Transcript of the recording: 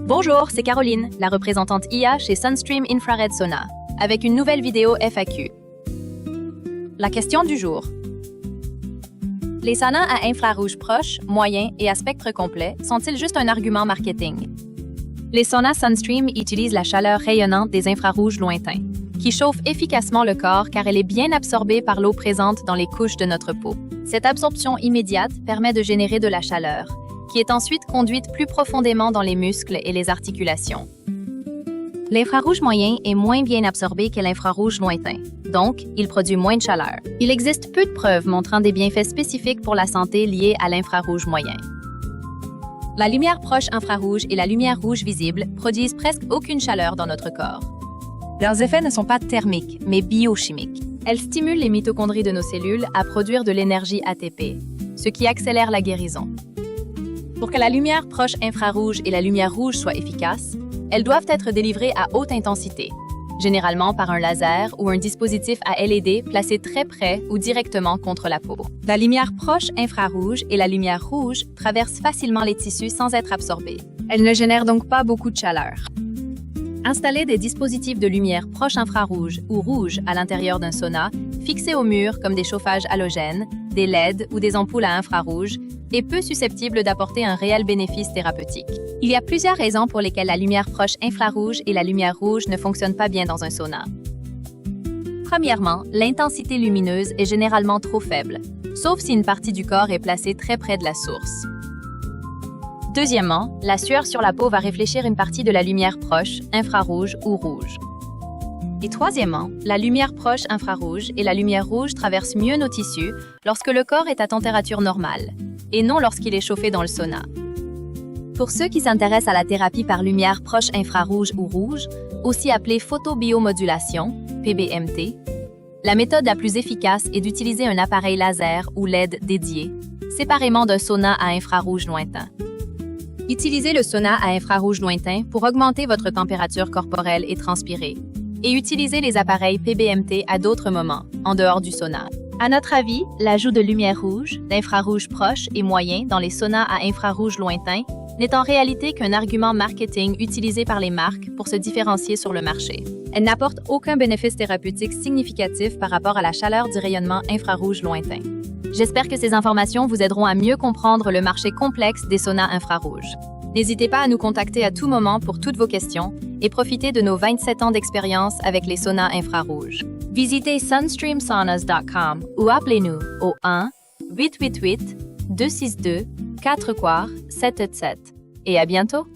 Bonjour, c'est Caroline, la représentante IA chez Sunstream Infrared Sauna, avec une nouvelle vidéo FAQ. La question du jour. Les saunas à infrarouge proche, moyen et à spectre complet sont-ils juste un argument marketing? Les saunas Sunstream utilisent la chaleur rayonnante des infrarouges lointains, qui chauffe efficacement le corps car elle est bien absorbée par l'eau présente dans les couches de notre peau. Cette absorption immédiate permet de générer de la chaleur, qui est ensuite conduite plus profondément dans les muscles et les articulations. L'infrarouge moyen est moins bien absorbé que l'infrarouge lointain, donc il produit moins de chaleur. Il existe peu de preuves montrant des bienfaits spécifiques pour la santé liés à l'infrarouge moyen. La lumière proche infrarouge et la lumière rouge visible produisent presque aucune chaleur dans notre corps. Leurs effets ne sont pas thermiques, mais biochimiques. Elles stimulent les mitochondries de nos cellules à produire de l'énergie ATP, ce qui accélère la guérison. Pour que la lumière proche infrarouge et la lumière rouge soient efficaces, elles doivent être délivrées à haute intensité, généralement par un laser ou un dispositif à LED placé très près ou directement contre la peau. La lumière proche infrarouge et la lumière rouge traversent facilement les tissus sans être absorbées. Elles ne génèrent donc pas beaucoup de chaleur. Installer des dispositifs de lumière proche infrarouge ou rouge à l'intérieur d'un sauna, fixés au mur comme des chauffages halogènes, des LED ou des ampoules à infrarouge, est peu susceptible d'apporter un réel bénéfice thérapeutique. Il y a plusieurs raisons pour lesquelles la lumière proche infrarouge et la lumière rouge ne fonctionnent pas bien dans un sauna. Premièrement, l'intensité lumineuse est généralement trop faible, sauf si une partie du corps est placée très près de la source. Deuxièmement, la sueur sur la peau va réfléchir une partie de la lumière proche, infrarouge ou rouge. Et troisièmement, la lumière proche infrarouge et la lumière rouge traversent mieux nos tissus lorsque le corps est à température normale, et non lorsqu'il est chauffé dans le sauna. Pour ceux qui s'intéressent à la thérapie par lumière proche infrarouge ou rouge, aussi appelée photobiomodulation, PBMT, la méthode la plus efficace est d'utiliser un appareil laser ou LED dédié, séparément d'un sauna à infrarouge lointain. Utilisez le sauna à infrarouge lointain pour augmenter votre température corporelle et transpirer, et utilisez les appareils PBMT à d'autres moments, en dehors du sauna. À notre avis, l'ajout de lumière rouge, d'infrarouge proche et moyen dans les saunas à infrarouge lointain n'est en réalité qu'un argument marketing utilisé par les marques pour se différencier sur le marché. Elle n'apporte aucun bénéfice thérapeutique significatif par rapport à la chaleur du rayonnement infrarouge lointain. J'espère que ces informations vous aideront à mieux comprendre le marché complexe des saunas infrarouges. N'hésitez pas à nous contacter à tout moment pour toutes vos questions et profitez de nos 27 ans d'expérience avec les saunas infrarouges. Visitez sunstreamsaunas.com ou appelez-nous au 1-888-262-4-777. Et à bientôt!